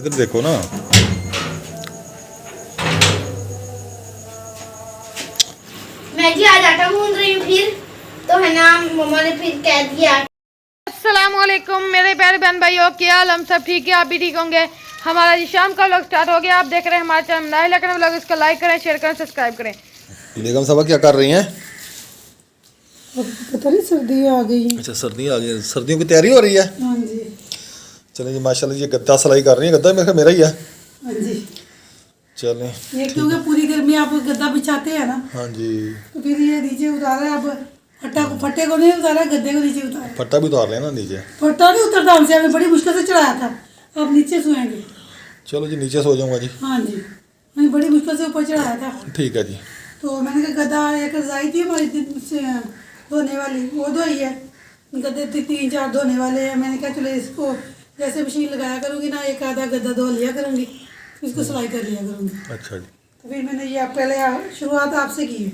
इधर देखो ना। मैं जी आज आटा गूंद रही हूँ फिर तो है ना मम्मा ने फिर कह दिया। अस्सलामुअलैकुम मेरे प्यारे बहन भाइयों, क्या हाल? हम सब ठीक है, आप भी ठीक होंगे। हमारा जी शाम का व्लॉग स्टार्ट हो गया। आप देख रहे हैं हमारे चैनल नए लेकर व्लॉग, इसको लाइक करें, शेयर करें, सब्सक्राइब करें। बेगम साहब क्या कर रही हैं? पता नहीं सर्दियाँ आ गई हैं। अच्छा सर्दियाँ आ गई, सर्दियों की तैयारी हो रही है। हाँ जी। चलें जी माशाल्लाह जी, गद्दा सिलाई कर रही है। गद्दा मेरा ही है। हाँ जी। चलें ये क्योंकि पूरी गर्मी आप गद्दा बिछाते हैं ना, हाँ जी। तो फिर ये नीचे उतारा। अब फट्टे को नहीं उतारा, गद्दे को नीचे उतारा। फट्टा भी उतार लेना नीचे। फट्टा नहीं उतरता हमसे, हमने बड़ी मुश्किल से चढ़ाया था। अब नीचे सोएंगे। चलो जी नीचे सो जाऊंगा जी। हाँ जी, मैंने बड़ी मुश्किल से ऊपर चढ़ाया था। ठीक है जी। तो मैंने कहा गद्दा एक रजाई थी हमारी धोने वाली, वो धोई है। गद्दे 3-4 धोने वाले हैं। मैंने कहा चलो इसको जैसे मशीन लगाया करूँगी ना, एक आधा गद्दा धो लिया करूँगी, इसको सिलाई कर लिया करूँगी। अच्छा जी। तो फिर मैंने ये पहले शुरुआत आपसे की है।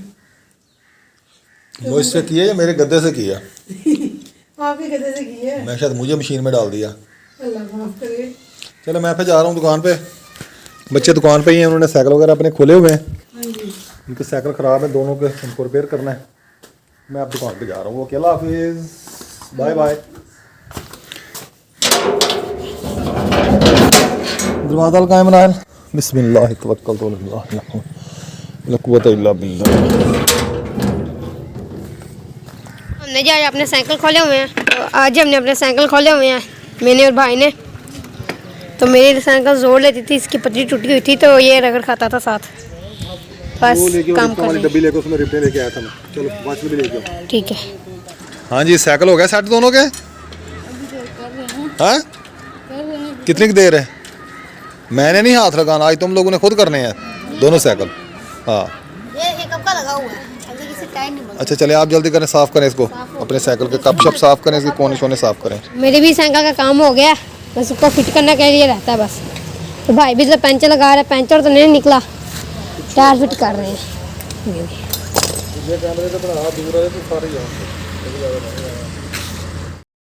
मुझसे की है या मेरे गद्दे से की है? आपके गद्दे से की है। मैं शायद मुझे मशीन में डाल दिया। अल्लाह माफ़ करे। चलो मैं फिर जा रहा हूँ दुकान पे। बच्चे दुकान पे ही हैं, उन्होंने साइकिल वगैरह अपने खोले हुए हैं। हाँ जी। उनके साइकिल ख़राब है दोनों के, उनको रिपेयर करना है। मैं अब दुकान पे जा रहा हूँ। ओके अल्लाह हाफिज़, बाय बाय। दरवाज़ा लगाए बनाए। बिस्मिल्लाह तवक्कलतु अल्लाह ला कुव्वता इल्ला बिल्लाह। हमने जी आज अपने साइकिल खोले हुए हैं। तो आज हमने अपने साइकिल खोले हुए हैं, मैंने और भाई ने। तो मेरी साइकिल जोर लेती थी, इसकी पटरी टूटी हुई थी, तो ये रगड़ खाता था साथ। बस काम कर रहे हैं। डब्बी लेकर उसमें रिपेयर लेके आया था मैं। चलो वाच में भी लेके आओ। ठीक है। हाँ जी साइकिल हो गया सेट दोनों के। हाँ कितनी की देर है? मैंने नहीं हाथ लगाना, आज तुम लोगों ने खुद करने हैं दोनों साइकिल। हाँ ये कब का लगा हुआ है, अभी किसी टाइम नहीं बना। अच्छा चले आप जल्दी करें, साफ़ करें इसको, अपने साइकिल के कप शप साफ़ करें, इसके कोने शोने साफ़ करें। मेरे भी साइकिल का काम हो गया, बस उसको फिट करने के लिए रहता है बस। तो भाई भी तो पंचर लगा रहे हैं, पंचर तो नहीं निकला, टायर फिट कर रहे हैं।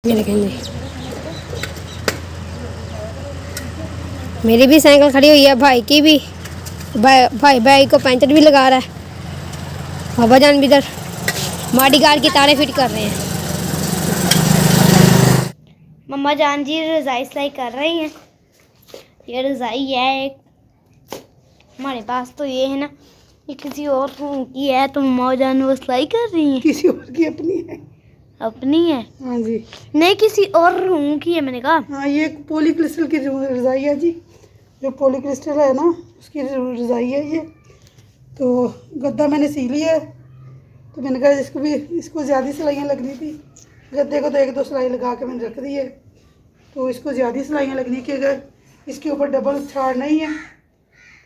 ये देखेंगे मेरी भी साइकिल खड़ी हुई है, भाई की भी। भाई को पंचर भी लगा रहा है। बाबा जान भी इधर माडी गार्ड की तारें फिट कर रहे हैं। मम्मा जान जी रज़ाई सिलाई कर रही हैं। ये रज़ाई है एक, हमारे पास तो ये है ना, ये किसी और की है, तो मम्मा जान वो सिलाई कर रही हैं। किसी और की अपनी है। अपनी है? हाँ जी। नहीं किसी और रूम की है, मैंने कहा। हाँ ये पॉली क्रिस्टल की रजाई है जी, जो पॉली क्रिस्टल है ना उसकी रजाई है ये। तो गद्दा मैंने सी लिया है, तो मैंने कहा इसको ज़्यादा सिलाइयाँ लगनी थी। गद्दे को तो 1-2 सिलाई लगा के मैंने रख दी है, तो इसको ज़्यादा सिलाइयाँ लगनी कि अगर इसके ऊपर डबल छाड़ नहीं है।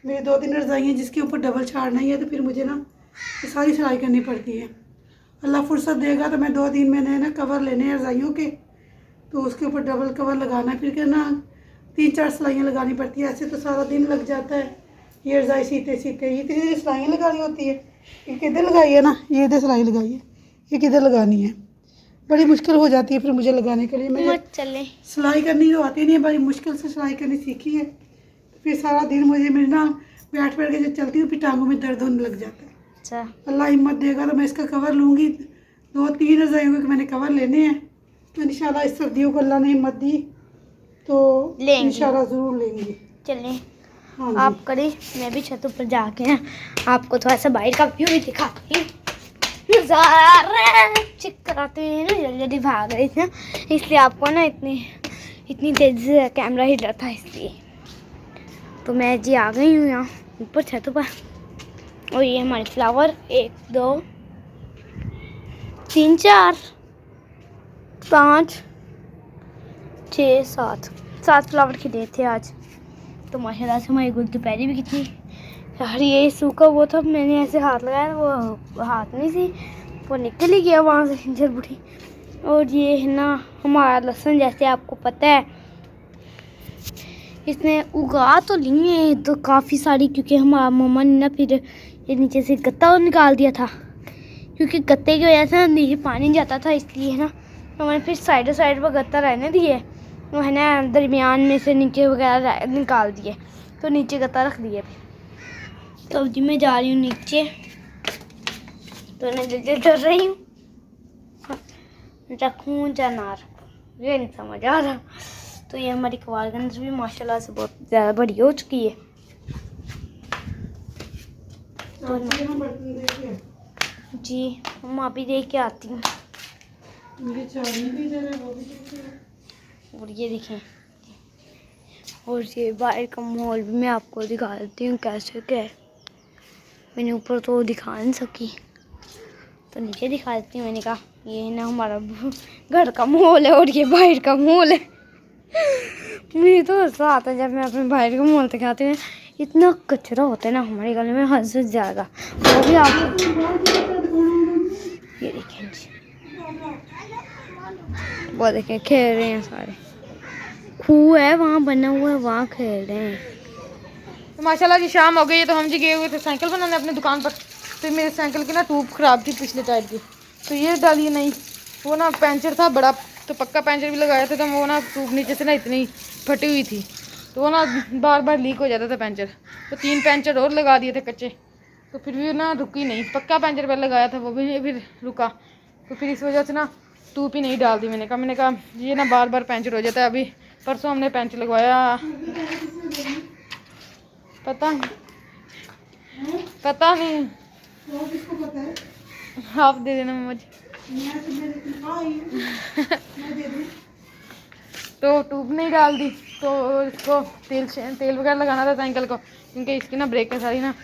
मेरी 2-3 रजाइयाँ जिसके ऊपर डबल छाड़ नहीं है, तो फिर मुझे ना ये सारी सिलाई करनी पड़ती है। अल्लाह फुर्सत देगा तो मैं 2 दिन मैंने ना कवर लेने हैं रजाइयों के, तो उसके ऊपर डबल कवर लगाना है। फिर क्या ना 3-4 सिलाइयाँ लगानी पड़ती है, ऐसे तो सारा दिन लग जाता है ये रजाई सीते सीते। ये इतनी सिलाइयाँ लगानी होती है। ये किधर लगाई है ना, ये इधर सिलाई लगाई है, ये किधर लगानी है, बड़ी मुश्किल हो जाती है फिर मुझे लगाने के लिए। मैं चले सिलाई करनी तो आती नहीं है, बड़ी मुश्किल से सिलाई करनी सीखी है। फिर सारा दिन मुझे मेरे ना बैठ के जब चलती हूँ फिर टांगों में दर्द होने लग जाता है। अच्छा अल्लाह हिम्मत देगा तो मैं इसका कवर लूँगी। 2-3 रजाइयों के मैंने कवर लेने हैं, तो इंशाल्लाह इस सर्दियों को अल्लाह ने हिम्मत दी तो इंशाल्लाह ज़रूर लेंगे। चलें। हाँ आप करें, मैं भी छत ऊपर जाके ना आपको थोड़ा सा बाहर का व्यू भी दिखाती हूँ। नज़ारा चेक कराते हैं ना, जल्दी जल्दी भाग रही थी ना, इसलिए आपको ना इतनी तेज़ी से कैमरा हिल रहा था, इसलिए। तो मैं जी आ गई हूँ यहाँ ऊपर छत पर। और ये हमारे फ्लावर 1 2 3 4 5 6 7 फ्लावर खिले थे आज। तो माशाल्लाह से हमारी गुल दोपहरी भी कितनी यार, ये सूखा वो था, मैंने ऐसे हाथ लगाया, वो हाथ नहीं सी, वो निकल ही गया वहाँ से जड़बूटी। और ये है ना हमारा लहसुन, जैसे आपको पता है इसने उगा तो ली है तो काफ़ी सारी, क्योंकि हमारा मम्मा ने ना फिर ये नीचे से गत्ता निकाल दिया था, क्योंकि गत्ते की वजह से नीचे पानी जाता था, इसलिए है ना तो मैंने फिर साइड पर गत्ता रहने दिए। वो है ना दरमियान में से नीचे वगैरह निकाल दिए, तो नीचे गत्ता रख दिए। तो अब जी मैं जा रही हूँ नीचे, तो मैं जल्दी डर रही हूँ, रखूँ या ना रखूँ ये नहीं समझ आ रहा। तो ये हमारी कवारगंज भी माशाल्लाह से बहुत ज़्यादा बड़ी हो चुकी है। तो जी हम अभी देख के आती हूँ। और ये देखें, और ये बाहर का माहौल भी मैं आपको दिखा देती हूँ कैसे क्या है। मैंने ऊपर तो दिखा नहीं सकी, तो नीचे दिखा देती हूँ। मैंने कहा ये ना हमारा घर का माहौल है और ये बाहर का माहौल है। मुझे तो ऐसा आता है जब मैं अपने बाहर का माहौल दिखाती हूँ। इतना कचरा होता है ना हमारे गले में, हद से ज़्यादा। वो भी आप ये देखें जी, वो देखें खेल रहे हैं सारे, खूह है वहाँ बना हुआ है, वहाँ खेल रहे हैं। तो माशाल्लाह जी शाम हो गई है, तो हम जी गए हुए थे साइकिल बनाने अपनी दुकान पर। तो मेरे साइकिल की ना ट्यूब ख़राब थी पिछले टायर की, तो ये डाली नहीं, वो ना पंचर था बड़ा, तो पक्का पंचर भी लगाया था, तो वो ना ट्यूब नीचे से ना इतनी फटी हुई थी, तो वो ना बार बार लीक हो जाता था पंचर। तो 3 पंचर और लगा दिए थे कच्चे, तो फिर भी ना रुकी नहीं। पक्का पंचर पहले लगाया था, वो भी फिर रुका, तो फिर इस वजह से ना ट्यूब ही नहीं डाल दी। मैंने कहा ये ना बार बार पंचर हो जाता है। अभी परसों हमने पंचर लगवाया, पता नहीं आप दे देना मुझे। तो ट्यूब नहीं डाल दी, तो इसको तेल वगैरह लगाना था साइकिल को, क्योंकि इसकी ना ब्रेकें सारी ना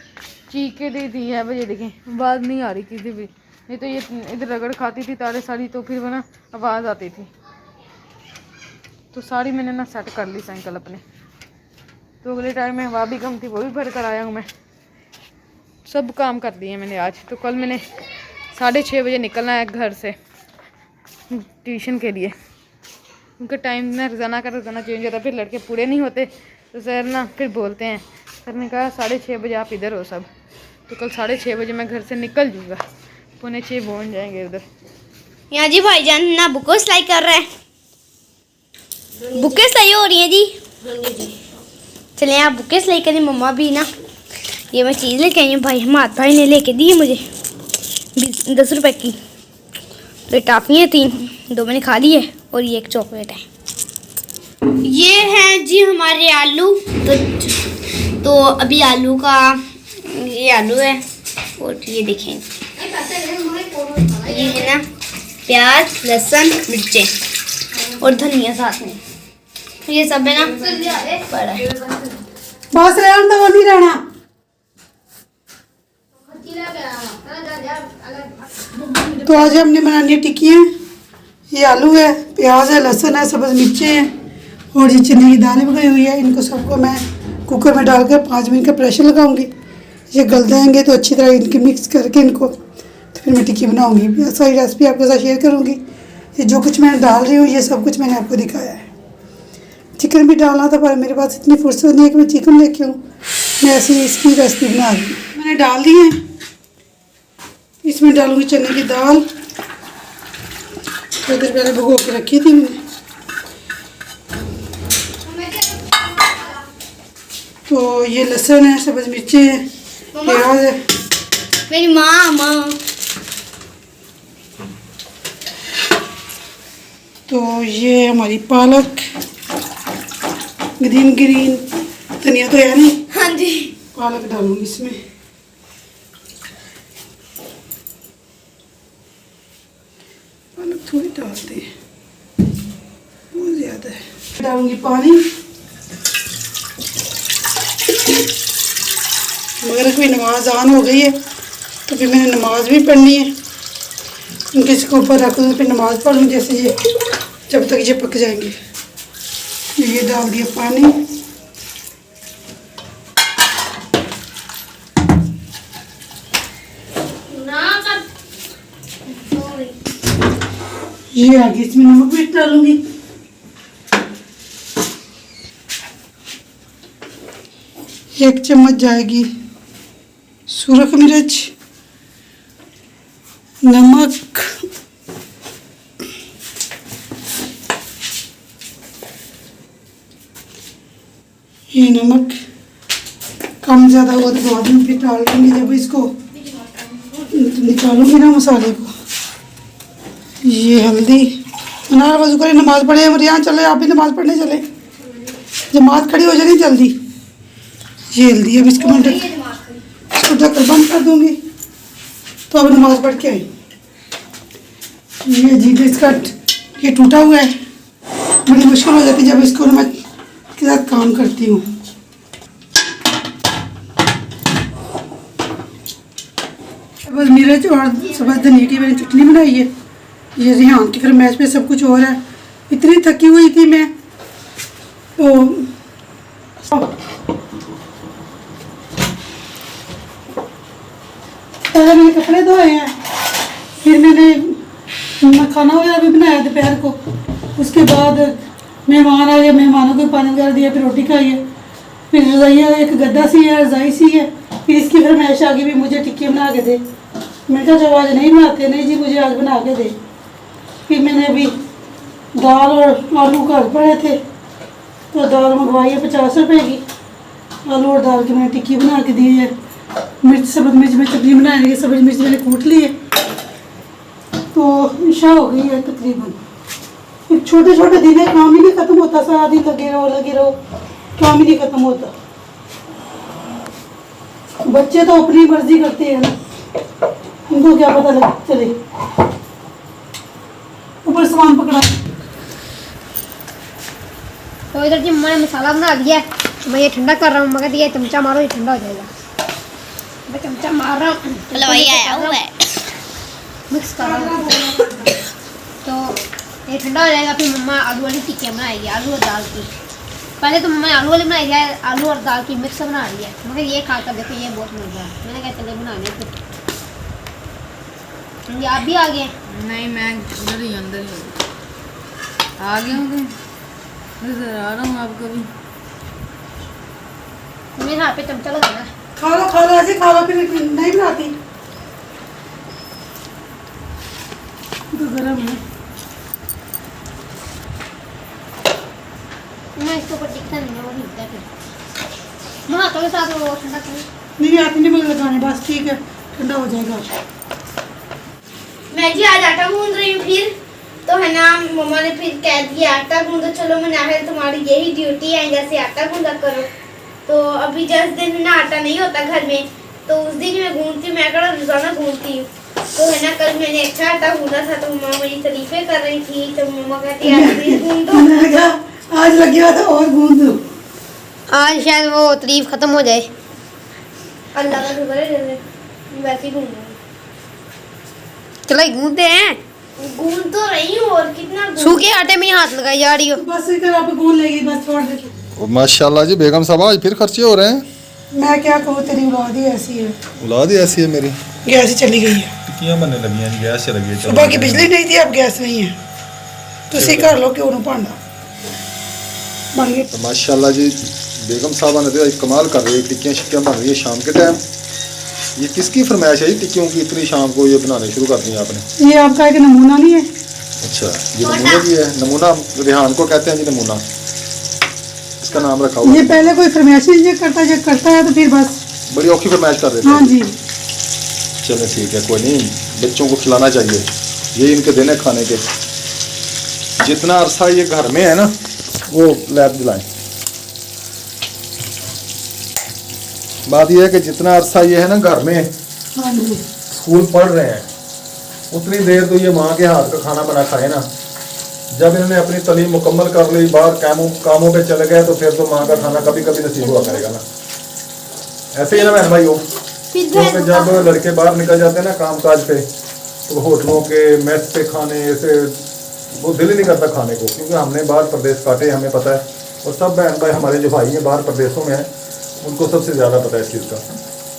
चीखे दी थी है। ये देखें आवाज़ नहीं आ रही किसी भी, नहीं तो ये इधर रगड़ खाती थी तारे सारी, तो फिर वो ना आवाज़ आती थी। तो सारी मैंने ना सेट कर ली साइकिल अपने। तो अगले टाइम में हवा भी कम थी, वो भी भर कर आया हूँ मैं। सब काम कर दिए मैंने आज। तो कल मैंने 6:30 बजे निकलना है घर से ट्यूशन के लिए, क्योंकि टाइम ना रोज़ाना का रोज़ाना चेंज होता है, फिर लड़के पूरे नहीं होते। तो सर ना फिर बोलते हैं, सर ने कहा 6:30 बजे आप इधर हो सब। तो कल 6:30 बजे मैं घर से निकल जूँगा, 5:45 पहुँच जाएंगे उधर। यहाँ जी भाईजान ना बुकें सिलाई कर रहे हैं, बुकें सिलाई हो रही है जी। चले आप बुकें सिलाई करें। मम्मा भी ना ये मैं चीज़ लेके आई हूँ, भाई ने लेके दी है मुझे 10 रुपए की। तो टाफियाँ 3, 2 मैंने खा ली है, और ये एक चॉकलेट है। ये हैं जी हमारे आलू। तो अभी आलू का ये आलू है, और ये देखें ये है ना प्याज, लहसुन, मिर्चें और धनिया साथ में। ये सब है ना बड़ा है। बस रहना तो वो नहीं रहना। तो आज हमने बनानी है टिक्कियाँ। ये आलू है, प्याज है, लहसुन है, सब्ज़ मिर्चें हैं, और ये चने की दालें पकड़ी हुई है। इनको सबको मैं कुकर में डाल कर 5 मिनट का प्रेशर लगाऊंगी। ये गल जाएंगे तो अच्छी तरह इनके मिक्स करके इनको, तो फिर मैं टिक्की बनाऊंगी। सारी रेसिपी आपके साथ शेयर करूंगी। ये जो कुछ मैं डाल रही हूँ ये सब कुछ मैंने आपको दिखाया है। चिकन भी डालना था, पर मेरे पास इतनी फुर्सत नहीं है कि मैं चिकन लेके आऊँ। मैं ऐसी इसकी रेसिपी बना रही हूँ। मैंने डाल दी है, इसमें डालूंगी चने की दाल, थोड़ी देर पहले भिगो के रखी थी मैंने। तो ये लहसुन है, सब्ज़ मिर्ची है, प्याज है। मेरी माँ तो ये हमारी पालक, ग्रीन धनिया तो है नहीं। हाँ जी, पालक डालूंगी इसमें। पालक थोड़ी डालते हैं, बहुत ज़्यादा है। डालूंगी पानी। मगर कोई नमाज आन हो गई है, तो फिर मैंने नमाज भी पढ़नी है। उनके इसके ऊपर रख दूँ, फिर नमाज पढ़ लूँ जैसे ये, जब तक ये पक जाएंगे। ये डाल दिया पानी। ये आगे इसमें नमक भी डालूंगी। एक चम्मच जाएगी सूरख मिर्च, नमक, ये नमक कम ज़्यादा हुआ तो बाद में फिर डाल देंगे जब इसको निकालूंगी ना मसाले को। ये हल्दी। अनार वजू करें, नमाज़ पढ़े। यहाँ चले, आप भी नमाज़ पढ़ने चले, जमात खड़ी हो जाएगी जल्दी। ये हल्दी अब इसको मैं इसको ढककर बंद कर दूंगी। तो अब नमाज़ पढ़ के आई। ये जी बिस्कट ये टूटा हुआ है, बड़ी मुश्किल हो जाती है जब इसको मैं के साथ काम करती हूँ। बस मिर्च और सब्ज़ धनिया की मैंने चटनी बनाई है। ये रिहान की फरमाइश पे सब कुछ हो रहा है। इतनी थकी हुई थी मैं तो पहले मैंने कपड़े धोए हैं, फिर मैंने खाना वगैरह भी बनाया दोपहर को। उसके बाद मेहमान आए, मेहमानों को पानी वगैरह दिया, फिर रोटी खाई है। फिर रज़ाइयाँ एक गद्दा सी है, रज़ाई सी है। फिर इसकी फरमाइश आ गई भी मुझे टिक्की बना के दे। मैंने कहा जब आज नहीं बनाते, नहीं जी मुझे आज बना के दे। फिर मैंने अभी दाल और आलू घर पड़े थे तो दाल मंगवाई है 50 रुपये की। आलू और दाल की मैंने टिक्की बना के दी है। मिर्च सब्ज़ मिर्च में चटनी बनाने की सब्ज़ मिर्च मैंने कूट ली है तो इशा हो गई है तकरीबन। फिर छोटे छोटे दिन है, काम ही नहीं ख़त्म होता। सारा दिन लगे रहो, काम ही नहीं ख़त्म होता। बच्चे तो अपनी मर्जी करते हैं ना, उनको क्या पता लग चले। ऊपर सामान पकड़ा तो इधर जी मम्मा ने मसाला बना दिया है। मैं ये ठंडा कर रहा हूँ। मगर ये चमचा मारो, ये ठंडा हो जाएगा। मैं चमचा मार रहा हूँ, मिक्स कर रहा हूँ तो ये ठंडा हो जाएगा। फिर मम्मा आलू वाली टिक्कियाँ बनाएगी, आलू और दाल की। पहले तो मम्मा आलू वाली बनाई है, आलू और दाल की मिक्स बना रही है। मगर ये खाकर देखो, ये बहुत मज़ा है। मैंने कहा चले बनाने फिर। ये आप भी आ गए? नहीं, मैं इधर ही अंदर ही आ गया हूँ। नजर आ रहा हूँ आपको भी। मेरे हाथ पे चमचा लगाना। खा लो ऐसे खा लो, फिर नहीं बनाती तो गरम है। मैं इसके ऊपर टिकता नहीं है, वो हिलता है फिर। मैं हाथों के साथ वो ठंडा करूँ। नहीं आती नहीं मुझे लगाने, बस ठीक है, ठंडा हो जाएगा। मैं जी आज आटा गूंद रही हूँ। फिर तो है ना, मम्मा ने फिर कह दिया आटा गूंदो। चलो मनाहिल तुम्हारी यही ड्यूटी है, जैसे आटा गूंदा करो। तो अभी जिस दिन ना आटा नहीं होता घर में तो उस दिन मैं गूंदती हूँ। मैं कड़ा रोजाना गूंदती हूँ। तो है ना, कल मैंने अच्छा आटा गूंदा था तो मम्मा मेरी तारीफें कर रही थी। तो मम्मा कहती है आज भी गूंद दो। मैंने कहा आज लग गया था और गूंद दो। आज शायद वो तारीफ खत्म हो जाए। अल्लाह का शुक्र है, जैसे वैसे ही गूंदूंगी। चलो गूंदते हैं। गूंद तो रही हूँ, और कितना सूखे आटे में हाथ लगाई जा रही हो। बस इधर आप गूंद लेगी, बस छोड़ दे। माशाल्लाह जी बेगम साहब आज फिर खर्चे हो रहे हैं। मैं क्या कहूँ, तेरी औलाद ही ऐसी है। औलाद ही ऐसी है मेरी। गैस ही चली गई है, टिक्कियां बनने लगी हैं, गैस चली गई। सुबह की बिजली नहीं थी, अब गैस नहीं है। तो इसी कर लो क्यों ना भांडा बन गए। तो माशाल्लाह जी बेगम साहबा ने तो कमाल कर रही है। टिक्कियाँ शिक्कियाँ बन रही है शाम के टाइम। ये किसकी फरमाइश है टिक्कियों की, इतनी शाम को ये बनाने शुरू कर दी आपने? ये आपका एक नमूना नहीं है? अच्छा, ये नमूना भी है। नमूना रेहान को कहते हैं जी, नमूना इसका नाम रखा हुआ। ये पहले कोई फरमाइश नहीं करता है तो फिर बस बड़ी औखी फरमाइश कर देते हैं। हाँ जी, चलो ठीक है, कोई नहीं, बच्चों को खिलाना चाहिए, ये इनके देने खाने के। जितना अरसा ये घर में है ना, वो लैब दिलाएं। बात यह है कि जितना अरसा ये है ना घर में हाँ जी, स्कूल पढ़ रहे हैं, उतनी देर तो ये माँ के हाथ का खाना बना खाए ना। जब इन्होंने अपनी तालीम मुकम्मल कर ली, बाहर कामों पे चले गए, तो फिर तो माँ का खाना कभी कभी नसीब हुआ करेगा ना। ऐसे ही ना बहन भाई हो, क्योंकि जब लड़के बाहर निकल जाते हैं ना काम काज पे, तो होटलों के मेस पे खाने ऐसे वो दिल ही नहीं करता खाने को, क्योंकि हमने बाहर प्रदेश काटे, हमें पता है। और सब बहन भाई हमारे जो भाई हैं बाहर प्रदेशों में हैं, उनको सबसे ज़्यादा पता है इस चीज़ का।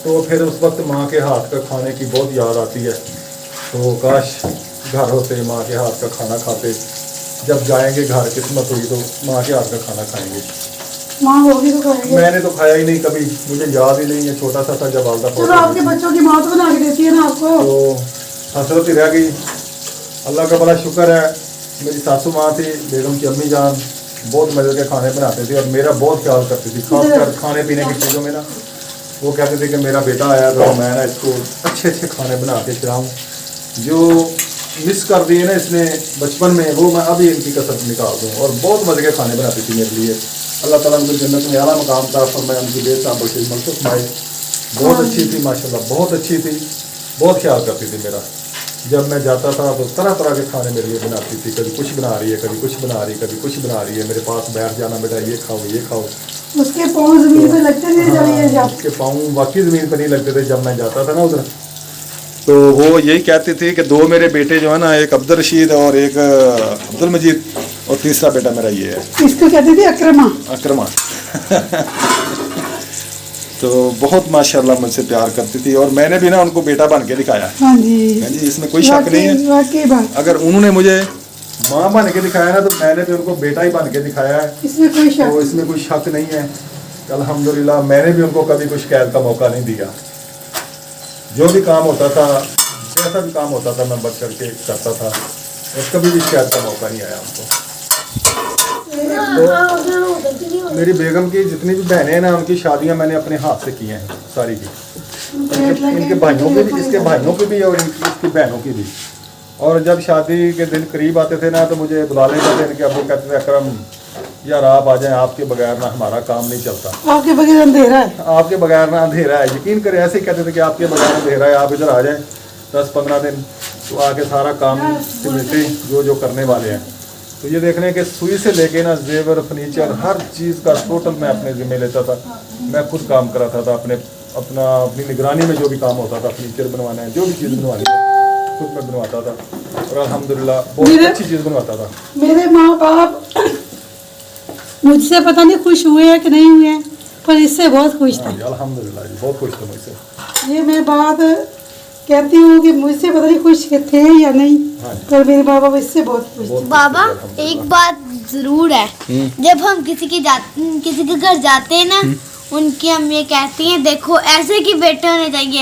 तो फिर उस वक्त माँ के हाथ का खाने की बहुत याद आती है। तो काश घर होते, माँ के हाथ का खाना खाते। जब जाएंगे घर, किस्मत हुई तो माँ के हाथ का खाना खाएंगे। माँ होगी तो खाएंगे। मैंने तो खाया ही नहीं कभी, मुझे याद ही नहीं है, छोटा सा था जब वालदा चलो आपके बच्चों की माँ तो बना के देती है ना आपको। तो हसरत ही रह गई। अल्लाह का बड़ा शुक्र है, मेरी सासू माँ थी, बेगम की अम्मी जान, बहुत मज़े के खाने बनाते थे और मेरा बहुत ख्याल करती थी, खासकर खाने पीने की चीज़ों में ना। वो कहते थे कि मेरा बेटा आया तो मैं ना इसको अच्छे अच्छे खाने बना के खिलाऊँ। जो मिस कर दिए ना इसने बचपन में, वो मैं अभी इनकी कसरत निकाल दूँ। और बहुत मज़े के खाने बनाती थी मेरे लिए। अल्लाह ताला उनको जन्नत में आला मकाम था, और मैं उनकी बेटा बल्कि मनसुख माई बहुत अच्छी थी माशाल्लाह, बहुत अच्छी थी, बहुत ख्याल करती थी मेरा। जब मैं जाता था तो तरह तरह के खाने मेरे लिए बनाती थी, कभी कुछ बना रही है, कभी कुछ बना रही है, कभी कुछ बना रही है। मेरे पास बैठ जाना, बेटा ये खाओ ये खाओ। उसके पाँव जमीन पे लगते थे जब ये हाँ, उसके पाँव वाकई ज़मीन पर नहीं लगते थे जब मैं जाता था ना उधर। तो वो यही कहती थी कि दो मेरे बेटे जो है ना, एक अब्दुल रशीद और एक अब्दुल मजीद, और तीसरा बेटा मेरा ये है, इसको कहते थे अक्रमा। अक्रमा। तो बहुत माशाल्लाह मुझसे प्यार करती थी, और मैंने भी ना उनको बेटा बन के दिखाया। हाँ जी, हाँ जी, इसमें कोई शक नहीं है। वाकई बात, अगर उन्होंने मुझे माँ बन के दिखाया ना, तो मैंने भी उनको बेटा ही बन के दिखाया है। इसमें कोई शक तो इसमें कोई शक नहीं है। अल्हम्दुलिल्लाह मैंने भी उनको कभी कुछ शिकायत का मौका नहीं दिया। जो भी काम होता था, जैसा भी काम होता था, मैं बढ़ चढ़ के करता था, और कभी भी शिकायत का मौका नहीं आया हमको। तो मेरी बेगम की जितनी भी बहनें हैं ना, उनकी शादियां मैंने अपने हाथ से की हैं सारी की। इनके भाइयों की भी, इसके भाइयों की भी, और इसकी बहनों की भी। और जब शादी के दिन करीब आते थे ना, तो मुझे बुला लेते थे इनके अब्बू, कहते थे अकरम यार आप आ जाएं, आपके बगैर ना हमारा काम नहीं चलता। आपके बगैर अंधेरा है। आपके बगैर ना अंधेरा है। यकीन करें, ऐसे ही कहते थे कि आपके बगैर अंधेरा है, आप इधर आ जाएं 10-15 दिन, तो आके सारा काम सिमटे जो करने वाले हैं। तो ये देखने के सुई से लेके ना जेवर, फर्नीचर, हर चीज़ का टोटल मैं अपने जिम्मे लेता था। मैं खुद काम कराता था, अपनी निगरानी में जो भी काम होता था, फर्नीचर बनवाना है, जो भी चीज़ बनवानी है, खुद मैं बनवाता था। और अल्हम्दुलिल्लाह बहुत अच्छी चीज़ बनवाता था। मेरे माँ बाप मुझसे पता नहीं खुश हुए हैं कि नहीं हुए हैं, पर इससे बहुत खुश थे। अल्हम्दुलिल्लाह जी, बहुत खुश थे मुझसे। ये मैं बात कहती हूँ कि मुझसे पता नहीं खुश थे या नहीं, पर मेरे माँ बाप इससे बहुत खुश थे। बाबा एक बात जरूर है, जब हम किसी के घर जाते हैं ना, उनकी अम्मी कहती हैं देखो ऐसे की बेटे होने चाहिए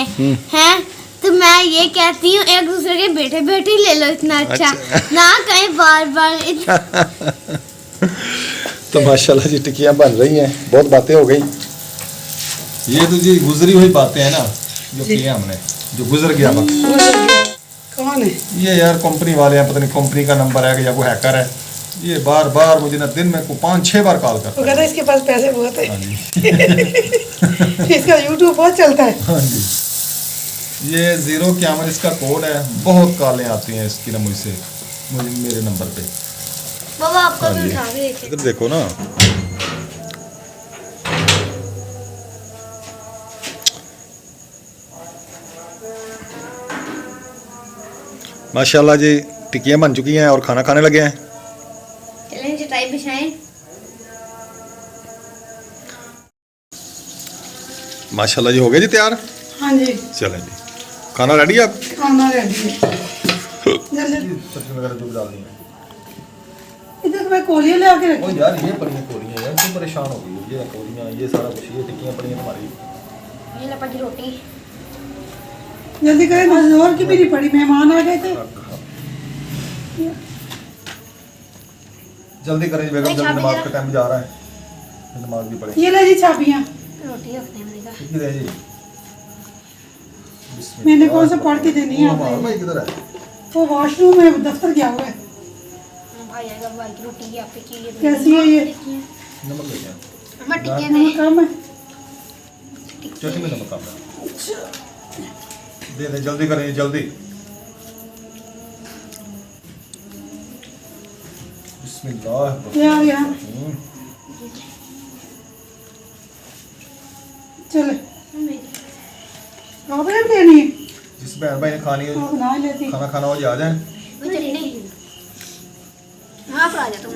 हैं, तो मैं ये कहती हूँ एक दूसरे के बेटे बेटे ले लो, इतना अच्छा ना कहीं बार बार। तो माशाल्लाह जी टिक्कियाँ बन रही हैं, बहुत बातें हो गई। ये तो जी गुजरी हुई बातें हैं ना, जो किए हमने, जो गुजर गया वक्त। कौन है ये यार कंपनी वाले हैं, पता नहीं कंपनी का नंबर है या कोई हैकर है। ये बार बार मुझे ना दिन में को 5-6 बार कॉल करता वो कहता है इसके पास पैसे बहुत है। हाँ जी। इसका यूट्यूब बहुत चलता है। हाँ जी, ये 0 इसका कोड है। बहुत कॉलें आती हैं इसकी ना मुझसे, मेरे नंबर पे। बाबा आपका हाँ भी जी। उठा के देखे। इधर देखो ना, माशाल्लाह जी टिक्कियाँ बन चुकी हैं और खाना खाने लगे हैं। चलें चटाई बिछाएं। माशाल्लाह जी हो गए जी तैयार। हाँ जी, चलें जी, खाना रेडी है। आप खाना रेडी है। जल्दी चटनी वगैरह जो भी डालनी है। इधर मैं कोलियाँ ले आके रखी। ओ यार ये पड़ी हैं कोलियाँ, यार तुम परेशान हो गई हो। ये कोलियाँ, ये सारा कुछ, ये टिक्कियाँ पड़ी हैं तुम्हारी। ये लपा की रोटी। जल्दी करें, जोर की भी नहीं पड़ी, मेहमान आ गए थे। जल्दी करें बेगम, जल्दी नमाज का टाइम जा रहा है, नमाज भी पढ़े। ये ले जी चाबियाँ। रोटी रखने मैंने कहा। कितनी है जी? मैंने कौन सा पढ़ के देनी है हमारा आपने? भाई किधर है? वो वॉशरूम में दफ्तर गया हुआ है। भाई आएगा, भाई की रोटी की आपकी चाहिए। कैसी है ये? नमक लेके आए। मट्टी के नमक कम है। चटनी में नमक कम है। दे जल्दी करें, जल्दी। बिस्मिल्लाह। ये आ गया। चले, आपने भी लेनी है? जिस बहन भाई ने खानी हो, आप बना लेती। खाना खाना हो, आ जाए। हाँ पर आ जा तुम।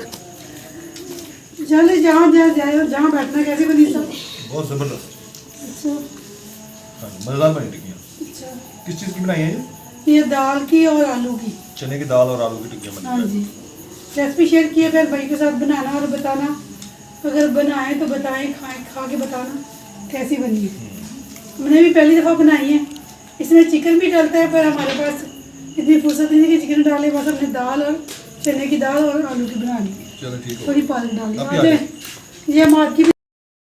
चले जहाँ जहाँ बैठना, कैसी बनी सब? बहुत जबरदस्त। अच्छा हाँ, मजेदार बनी टिक्कियाँ। अच्छा, किस चीज़ की बनाई है ये? ये दाल की और आलू की। चने की दाल और आलू की टिक्कियाँ बनी हाँ हैं। जी, रेसिपी शेयर किए, फिर भाई के साथ बनाना और बताना। अगर बनाए तो बताएं, खा के बताना कैसी बनी है। मैंने भी पहली दफ़ा बनाई है। इसमें चिकन भी डलता है, पर हमारे पास इतनी फुर्सत नहीं है कि चिकन डाले, बस हमने दाल और चने की दाल और आलू की बना ली। चलो ठीक हो थोड़ी पालक डाल आप ही आ दी ये हम आपकी